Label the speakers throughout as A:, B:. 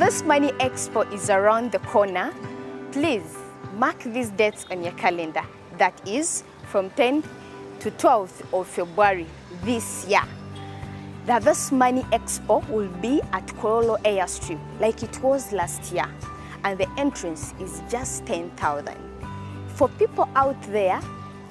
A: Harvest Money Expo is around the corner. Please mark these dates on your calendar. That is from 10th to 12th of February this year. The Harvest Money Expo will be at Kololo Airstrip like it was last year, and the entrance is just 10,000. For people out there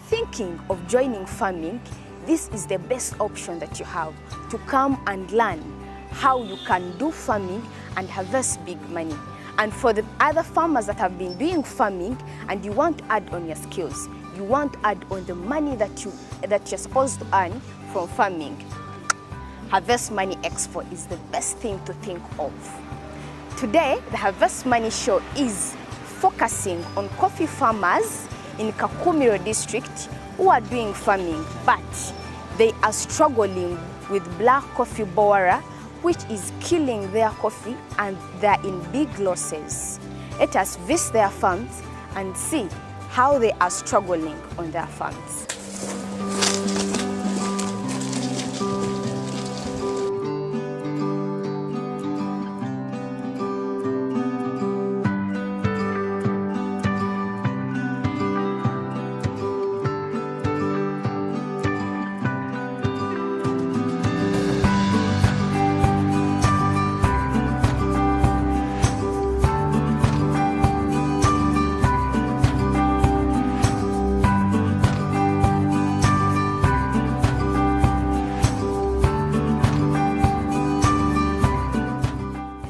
A: thinking of joining farming, this is the best option that you have to come and learn how you can do farming and harvest big money. And for the other farmers that have been doing farming and you want to add on your skills, you want to add on the money that you're supposed to earn from farming, Harvest Money Expo is the best thing to think of. Today, the Harvest Money Show is focusing on coffee farmers in Kakumiro district who are doing farming, but they are struggling with black coffee borer, which is killing their coffee, and they're in big losses. Let us visit their farms and see how they are struggling on their farms.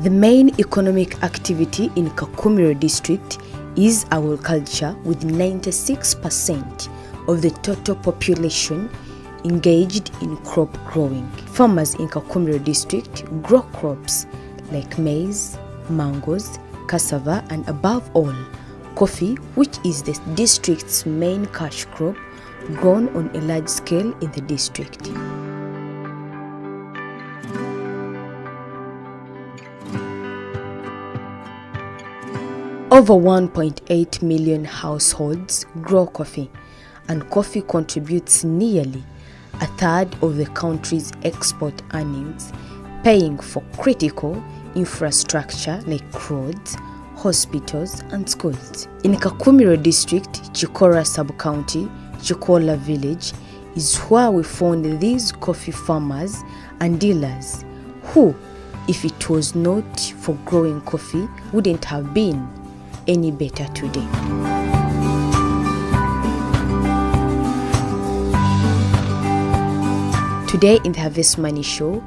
A: The main economic activity in Kakumiro district is agriculture, with 96% of the total population engaged in crop growing. Farmers in Kakumiro district grow crops like maize, mangoes, cassava, and above all, coffee, which is the district's main cash crop, grown on a large scale in the district. Over 1.8 million households grow coffee, and coffee contributes nearly a third of the country's export earnings, paying for critical infrastructure like roads, hospitals, and schools. In Kakumiro district, Chikora sub-county, Chikola village is where we found these coffee farmers and dealers who, if it was not for growing coffee, wouldn't have been any better today. Today in the Harvest Money Show,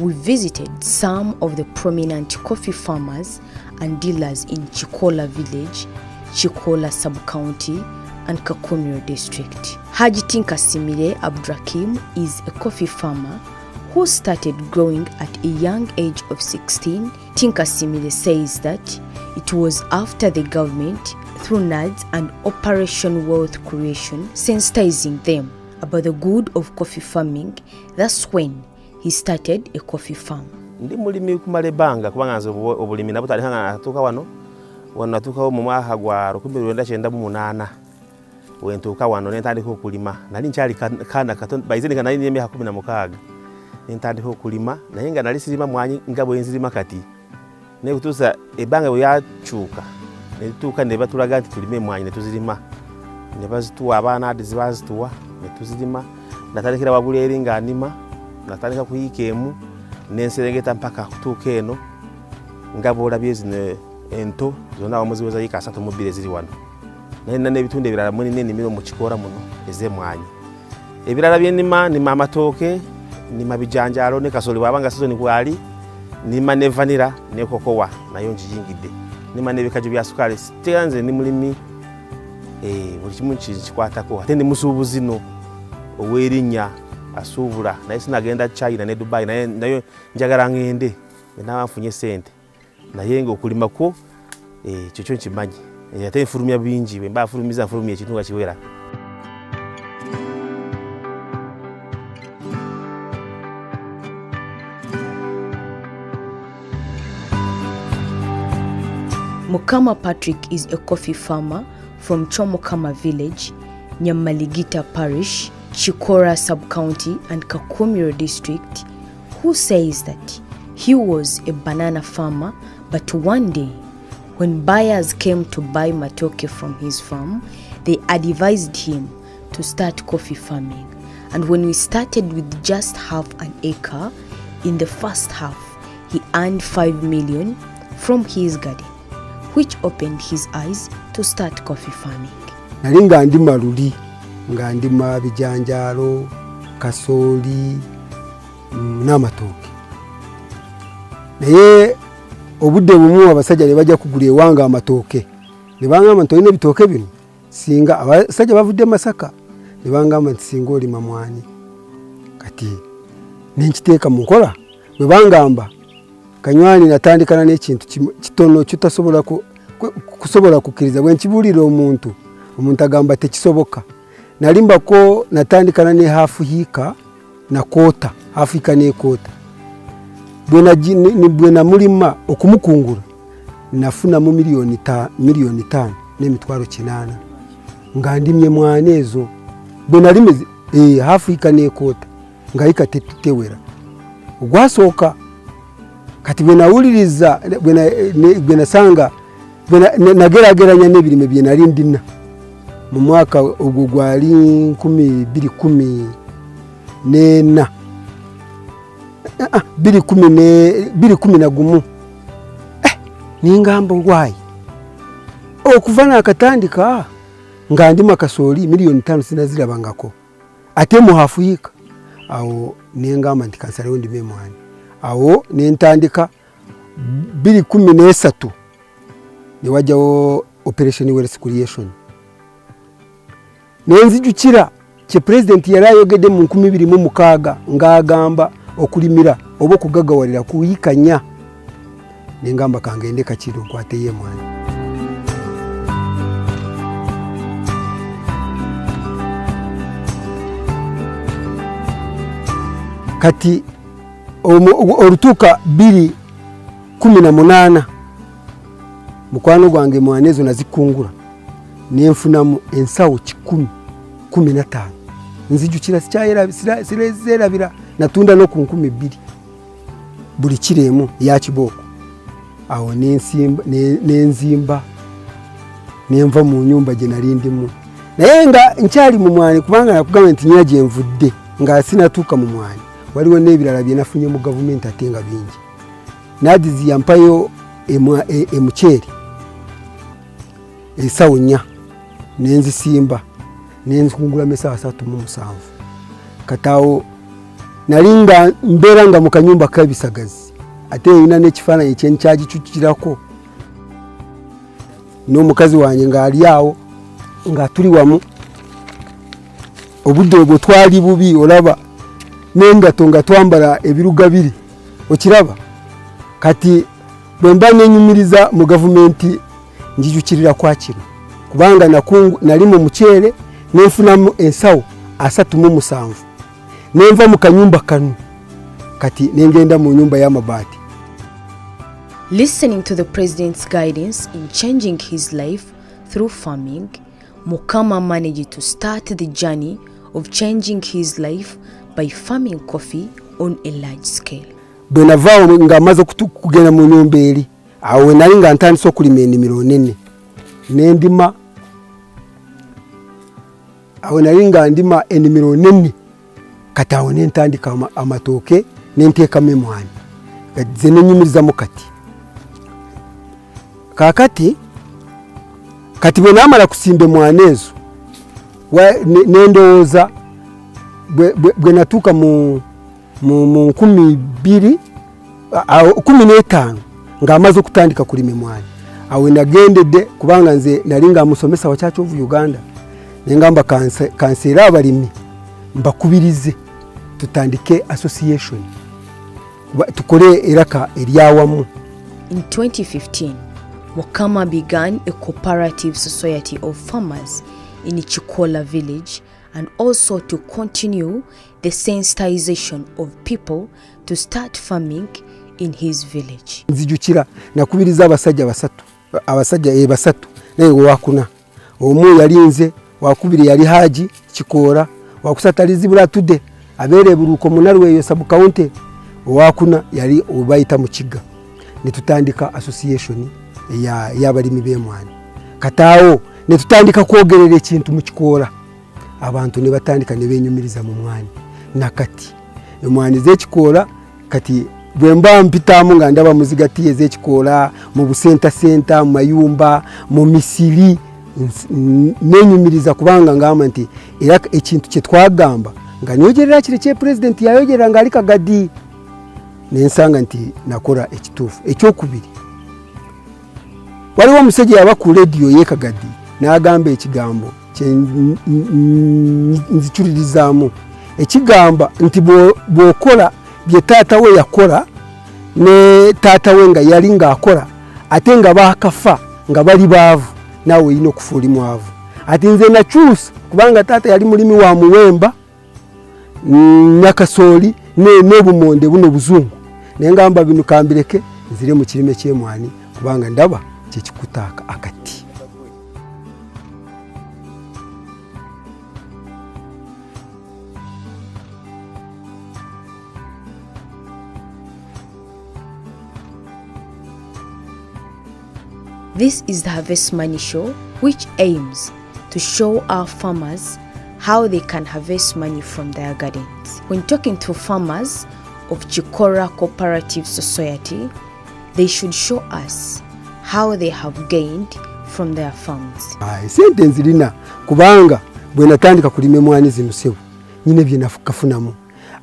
A: we visited some of the prominent coffee farmers and dealers in Chikola village, Chikola sub-county, and Kakumiro district. Haji Tinkasimile Abdrakim is a coffee farmer who started growing at a young age of 16. Tinkasimile says that it was after the government, through NADS and Operation Wealth Creation, sensitizing them about the good of coffee farming. That's when he started a coffee farm.
B: Ndi mulimi kumale banga kubangaza obulimi nabo tali hanga atuka wano natuka mu mwaha gwa 2098 wentuka wano nentandika okulima nali nkyali kana katon bayizini kana ni emyaka 16 nentandika okulima naye nga nali sirima mwanyi ngabo enzirima kati ne kutusa ebanga yachuka ne tuka ne batulaga nti tulime mwanyi ne tuzirima ne bazituwa abana adizibazituwa ne tuzirima natandikira wabulere nga anima natandika kuyikemu nenserengeta mpaka kutuka eno ngabo olabyezi ne ento zona abamuzi yika 3 mu bile ziri wano naye n'ebitunde ebirala muni n'ennimiro mu Kikora muno ez'emwanyi ebirala byenima nima amatoke nima bijanjalo ne kasoli wabanga sizoni kwali nima ne vanilla ne kokowa nayo njiyingidde nima ne bikaju bya sukali stiranze ni mulimi buli kimu kikwatako ate ndi musuubuzi no owerinya asubula naye sinagenda China ne Dubai nayo njagala ngende nabafunye sente naye ngo okulima ko kyokyo nkimanyi ate enfulumya bingi bwe mbafulumiza enfulumya ekintu nga kiwera.
A: Mukama Patrick is a coffee farmer from Chomokama village, Nyamaligita parish, Chikora sub-county and Kakumiro district, who says that he was a banana farmer
C: But one day, when buyers came to buy matoke from his farm, they advised him to start coffee farming. And when we started with just half an acre, in the first half, he earned 5 million from his garden, which opened his eyes to start coffee farming.
D: Nali nga ndima luli, nga ndima bijanjalo, kasoli, n'amatooke. Naye obudde bumu abasajja ne bajja kugula ewanga amatooke. Ne bangamba nti olina ebitooke bino, singa abasajja bavudde Masaka, ne bangamba nti singa olima mwani. Kati nenkiteeka mu nkola, bwe bangamba Kanywani natandikana n'ekintu kitono kitasobola kusobola kukkiriza bwe nkibuulira omuntu agamba tekisoboka. Nalimbako natandikana ne half hika na kota, half hika ne kota. Bwe namulima okumukungula nafuna mu milioni 5 n'emitwalo 8 nga ndimye mwana ezo. Bwe nalimize half hika ne kota nga hika tetewera. Ogwasooka kati bwe nawuliriza bwe nasanga nagerageranya n'ebirime bye nali ndina mu mwaka ogwo gwali 2014 2011 ningamba ngwayi okuva nakatandika nga ndima kasooli milioni 5 sinazirabangako ate mu hafu yika. Awo nengamba nti kansalewo ndime mwani. Awo nentandika 2013 ne wajjawo operation wealth creation. Nenzijukira kye president yali ayogedde mu 2016 ng'agamba okulimira oba okugagawalira kuyikanya. Nengamba kangende kakiro nkwate ye mwani. Kati olutuuka 2018 mukwano gwange mwanezo nazikungula nenfunamu ensawo 15 nzijukira sikyerabira natunda no ku 2000 buli kiremu ya kiboko. Awo nenzimba nenva mu nyumba gye nali ndimu naye nga nkyali mu mwani kubanga nakugamba nti nyina gye nvudde nga sinatuuka mu mwani. Waliwo n'ebirala bye nafunye mu gavumenti ate nga bingi. Nadizi yampayo emukyeri esawo 4 nenzisimba nenzikungula mesawa 37. Katawo nalinga mbera nga mu kanyumba kabisagazi ate ina n'ekifaananyi kyenkyagicukirako n'omukazi wange ng'ali awo nga tuli wamu. Obudde obwo twali bubi olaba n'engato nga twambala ebiruga biri okiraba. Kati bwe mba nenyumiriza mu gavumenti njijukirira kwa kino kubanga nali mu mukyere nenfunamu ensawo 37 nenva mu kanyumba kanu kati nengenda mu nyumba y'amabaati.
C: Listening to the president's guidance in changing his life through farming, Mukama managed to start the journey of changing his life by farming coffee on a large scale.
D: Bwe navaawo nga amaze kugenda mu nyumba eri awo nali nga ntandise okulima ennimiro nnene nendima. Awo nali nga ndima ennimiro nnene kati awo nentandika amatooke nenteekamu emwanyi ze nenyumirizamu kati. Kati bwe naamala kusimba emwanyi ezo nendowooza bwe natuuka mu 2015 ng'amaze okutandika kulima emwanyi. Awo nagendedde kubanga nze nali nga musomesa wa Church of Uganda nengamba kanseera abalimi mbakubirize tutandike association tukole eraka eryawamu.
C: In 2015, Mukama began a cooperative society of farmers in Chikola village and also to continue the sensitization of people to start farming in his village.
D: Nzijukira nakubiriza abasajja basatu naye wakuna omu yali nze wakubiri yali Haji Kikora wakusatalizibula tudde abere buruko munalwe yo sub county wakuna yali obayita mu kiga netutandika association y'abalimi b'emwani kataawo netutandika kwogerera ekintu mu kikoola abantu ne batandika ne benyumiriza mu mwani nakati emwani z'ekikoola kati bwemba mpitamu nga ndaba muzigati ez'ekikoola mu busenta senta mu mayumba mu misiri nenyumiriza kubanga ngamba nti era ekintu kye twagamba nga nyogerera kire kye president yayogerera nga ali kagadi nensanga nti nakola ekituufu ekyokubiri waliwo omusajja yaba ku radio ye kagadi n'agamba ekigambo kye nzikyulirizaamu ekigamba nti bw'okola bye taata we yakola ne taata we nga yali ng'akola ate nga baakafa nga bali baavu naawe olina okufuuli mwavu ati nze nakyusa kubanga taata yali mulimi wa muwemba nakasooli n'obumonde buno buzungu naye ngamba bino kambireke nzire mu kirime ky'emwani kubanga ndaba kyekikutaaka akati.
C: This is the Harvest Money Show, which aims to show our farmers how they can harvest money from their gardens. When talking to farmers of Chikora Cooperative Society, they should show us how they have gained from their farms.
D: Sente nzirina kubanga bwe natandika kulima emwani zino sebu nyine bye nafukafunamu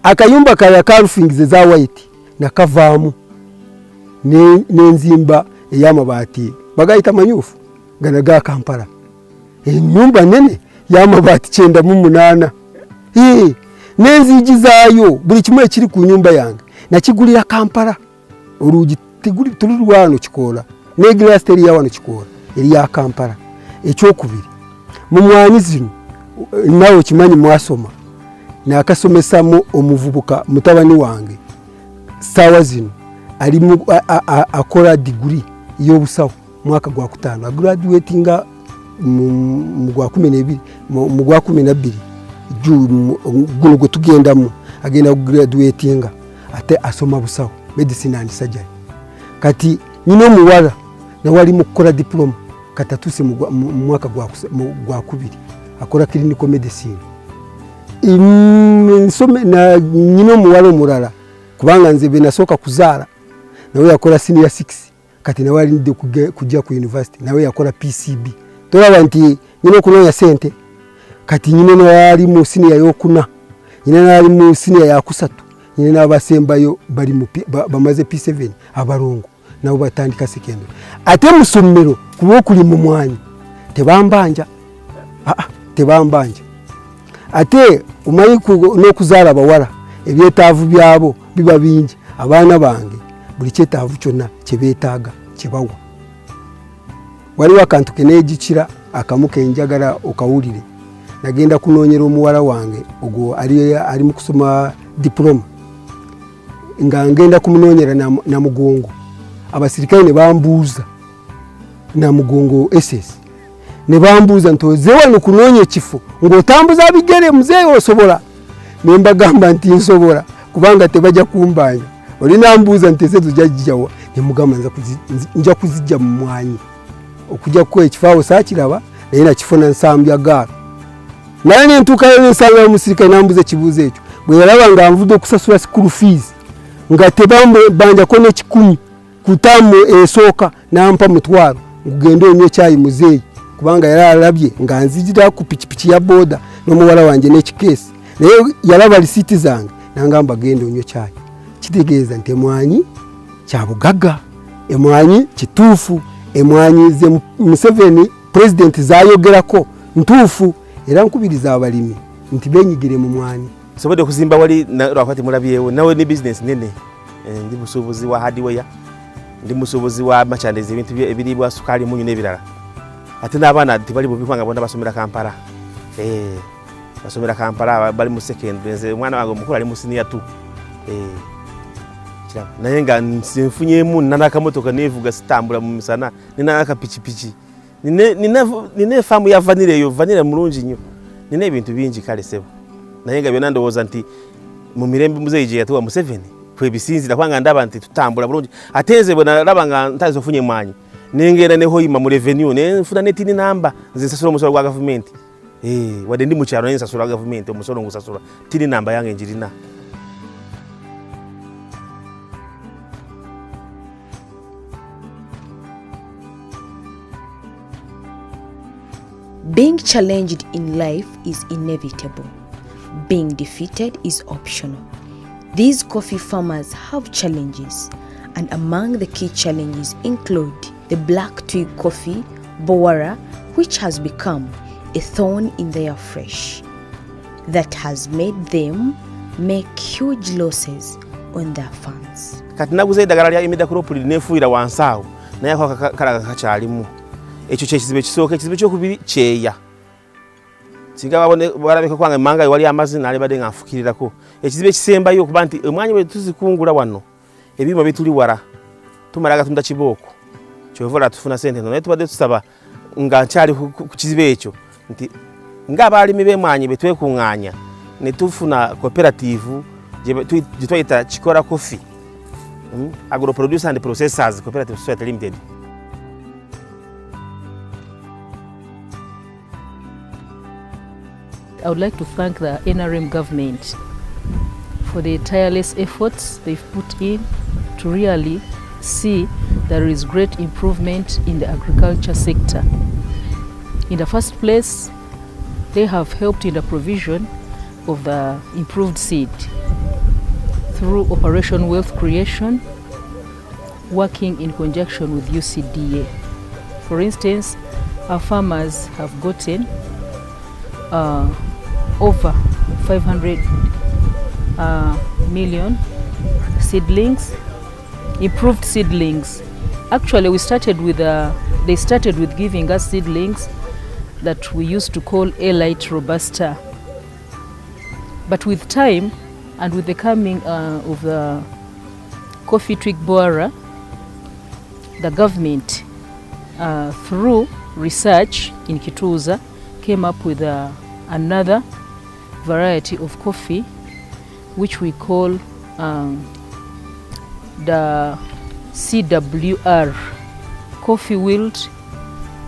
D: akayumba kaya karufingize za white nakavaamu n'enzimba ey'amabaati bagayita manyufu ganaga Kampala enyumba nene y'amabaati 98 n'enzigi zaayo buli kimu ekiri ku nyumba yange nakigulira Kampala oluugi tuli lwano Kikoola ne glass teri ya wano Kikoola eri ya Kampala. Ekyokubiri mu mwani zino nawo kimanyi mwasoma nakasomesamo omuvubuka mutabani wange sawa zino ali akola degree y'obusawo mwaka gwa 5 graduatinga mu gwa 12 mu gwa 12 guno gwe tugendamu agenda graduatinga ate asoma busawo medicine and surgery kati nyino muwala na wali mukola diploma katatuse mu mwaka gwa 2 akola clinical medicine nsome na nyino muwala omulala kubanga nze be nasoka kuzaala nawe yakola senior 6 kati nawe alinde kujja ku university nawe yakola PCB tolaba nti nyino kunonya sente kati nyino nali mu senior y'okuna nyino nali mu senior ya kusatu nyino n'abasembayo bali mu bamaze P7 abalongo nabo batandika secondary ate musomero kubo kuli mu mwani tebambanja tebambanja ate umanyi n'okuzaala bawala ebyetaavu byabo biba bingi abaana bange buli kyetaavu kyonna kyebeetaaga kibawa waliwo akantu kenegikira akamu kenjagala okawulire nagenda kunoonyera omuwala wange ogwo ali mu kusoma diploma nga ngenda kumunoonyera na mugongo abasirikale ne bambuuza na mugongo SS ne bambuuza ntoze wano kunoonya ekifo ng'otambuza bigere muzee osobola ne mbagamba nti nsobola kubanga tebajja kumbanya olina mbuuza nti ese tujajjawa ne mugamba nja kuzijja mu mwanyi okujja ko ekifaawo saakiraba naye nakifuna nsambya gaalo naye ne ntuukayo n'ensanga y'omusirikale nambuuza ekibuuzo ekyo bwe yalaba nga nvudde okusasula school fees nga tebambanjako n'ekikumi kutamu esooka nampa 1,000 ngugende onywe caayi muzeeyi kubanga yali alabye nga nzijira ku pikipiki ya boda n'omuwala wange n'ekikeesi naye yalaba lisiiti zange nangamba genda onywe caayi kitegeeza nti emwanyi kya bugagga emwanyi kituufu emwanyi ze Museveni president zaayogerako ntuufu era nkubiriza abalimi nti benyigire mu mwani
B: sobode kuzimba wali lwakati mulabyewo nawe ni business nene ndi musubuzi wa hardware ndi musubuzi wa merchandise ebintu ebiribwa sukali munyu n'ebirala ate n'abaana tibali bubikwa nga bona basomera Kampala basomera Kampala bali mu secondary nze mwana wange mukulu ali mu senior 2 kiraba naye nga nsinfunyemu nanakamotoka nevuga sitambula mu misana nina akapichipichi nine famu ya vanilla mulungi nnyo nine ebintu bingi kale sebo naye nga byonna ndowooza nti mu mirembe muzeeyi gye yatuwa Museveni kwebisinzira kwanga ndaba nti tutambula bulungi ateze bona laba nga ntazo funye mwanyi nengera neho ima mu revenue ne nfuna netini namba nzinsasula omusolo gwa government wade ndi mu kyalo nensasula government omusolo ngusasula tini namba yange njirina.
C: Being challenged in life is inevitable. Being defeated is optional. These coffee farmers have challenges, and among the key challenges include the black twig coffee, Bowara, which has become a thorn in their flesh that has made them make huge losses on their farms.
B: Kati naguze eddagala lya imidacloprid nefuira wansawo naye kala kakyalimu. Ekyo kyekizibu ekisooka. Ekizibu kyokubiri kyeya. Singa babone balabeka kwanga manga wali amazi nali bade nga nfukirirako. Ekizibu ekisembayo okuba nti omwanya bwe tuzikungula wano ebima bituli wara tumalaga tunda kibooko kyovola tufuna sente naye tubadde tusaba nga nkyali ku kizibu ekyo nti nga abalimi b'emwanyi bwe twekunganya ne tufuna cooperative gye twayita Kikora Coffee Agro Producers and Processors Cooperative Society Limited.
E: I would like to thank the NRM government for the tireless efforts they've put in to really see there is great improvement in the agriculture sector. In the first place, they have helped in the provision of the improved seed through Operation Wealth Creation, working in conjunction with UCDA. For instance, our farmers have gotten over 500 million seedlings, improved seedlings. Actually, we started with they started with giving us seedlings that we used to call Elite Robusta. But with time and with the coming of the coffee twig borer, the government, through research in Kituza, came up with another variety of coffee which we call the CWR, coffee wilt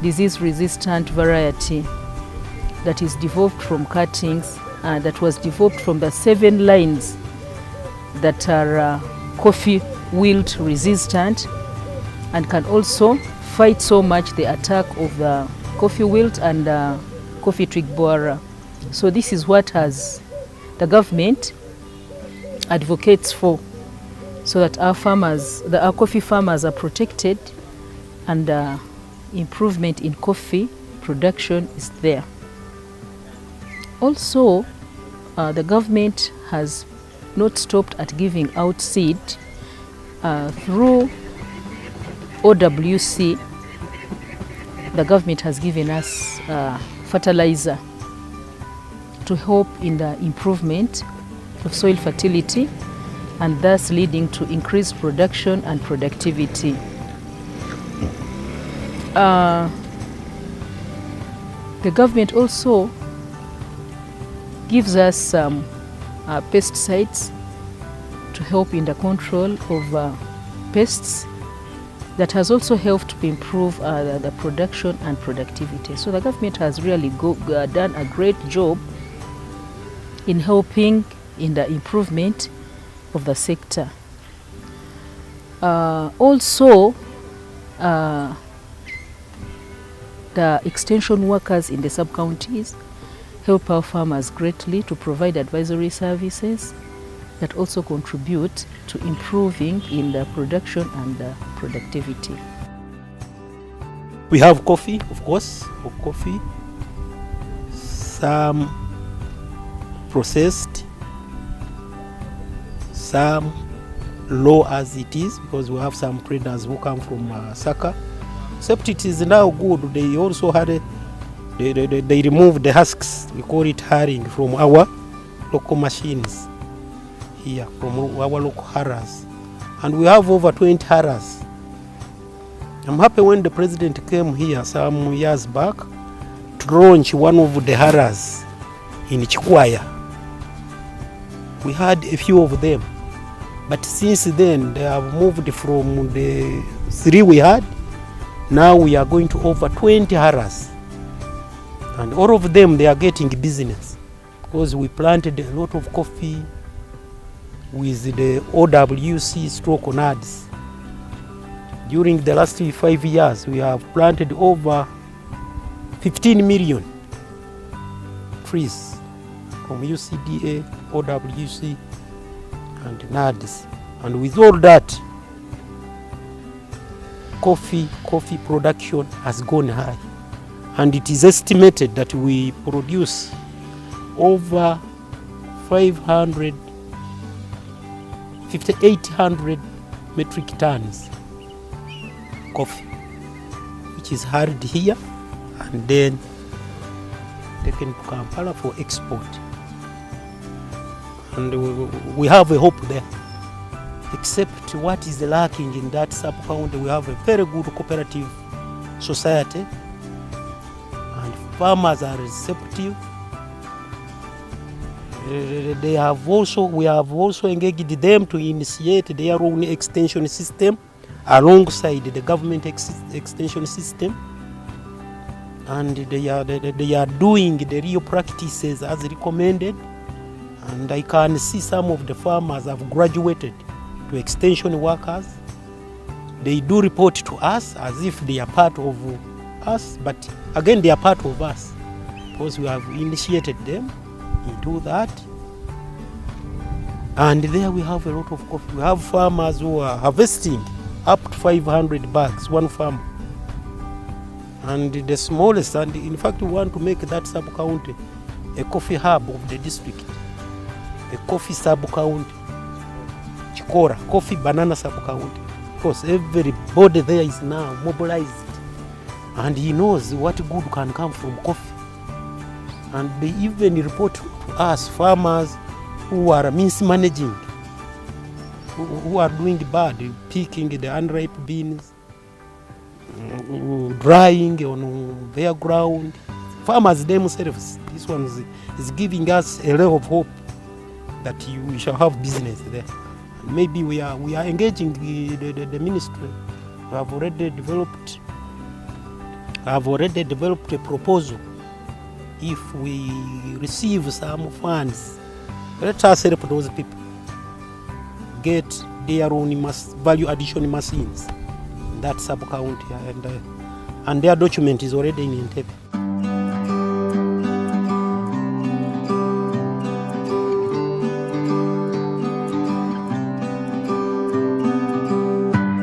E: disease resistant variety, that is developed from cuttings that was developed from the 7 lines that are coffee wilt resistant and can also fight so much the attack of the coffee wilt and coffee twig borer. So this is what has the government advocates for, so that our farmers, our coffee farmers, are protected and improvement in coffee production is there. Also, the government has not stopped at giving out seed through OWC. The government has given us fertilizer to help in the improvement of soil fertility and thus leading to increased production and productivity. The government also gives us some pesticides to help in the control of pests. That has also helped to improve the production and productivity. So the government has really done a great job in helping in the improvement of the sector. Also, the extension workers in the sub-counties help our farmers greatly to provide advisory services that also contribute to improving in the production and the productivity.
F: We have coffee, of course, some processed, some low as it is, because we have some traders who come from Saka. Except it is now good, they also had they removed the husks, we call it herring, from our local machines here, from our local harrows. And we have over 20 harrows. I'm happy when the president came here some years back to launch one of the harrows in Chikwaya. We had a few of them. But since then, they have moved from the 3 we had. Now we are going to over 20 haras. And all of them, they are getting business. Because we planted a lot of coffee with the OWC stroke NADS. During the last 5 years, we have planted over 15 million trees from UCDA, OWC, and NADS. And with all that, coffee production has gone high. And it is estimated that we produce over 800 metric tons coffee, which is hard here and then taken to Kampala for export. And we have a hope there. Except what is lacking in that sub-county, we have a very good cooperative society and farmers are receptive. We have also engaged them to initiate their own extension system alongside the government extension system, and they are doing the real practices as recommended. And I can see some of the farmers have graduated to extension workers. They do report to us as if they are part of us, but again they are part of us because we have initiated them into that. And there we have a lot of coffee. We have farmers who are harvesting up to 500 bags, one farm. And the smallest, and in fact we want to make that sub-county a coffee hub of the district, a coffee sub-county, Chikora, coffee banana sub-county. Because everybody there is now mobilized and he knows what good can come from coffee. And they even report to us, farmers who are mismanaging, who are doing bad, picking the unripe beans, drying on their ground. Farmers themselves, this one is giving us a level of hope that we shall have business there. And maybe we are engaging the ministry. We have already developed a proposal. If we receive some funds, let us help those people get their own value addition machines in that sub-county, and their document is already in Entebbe.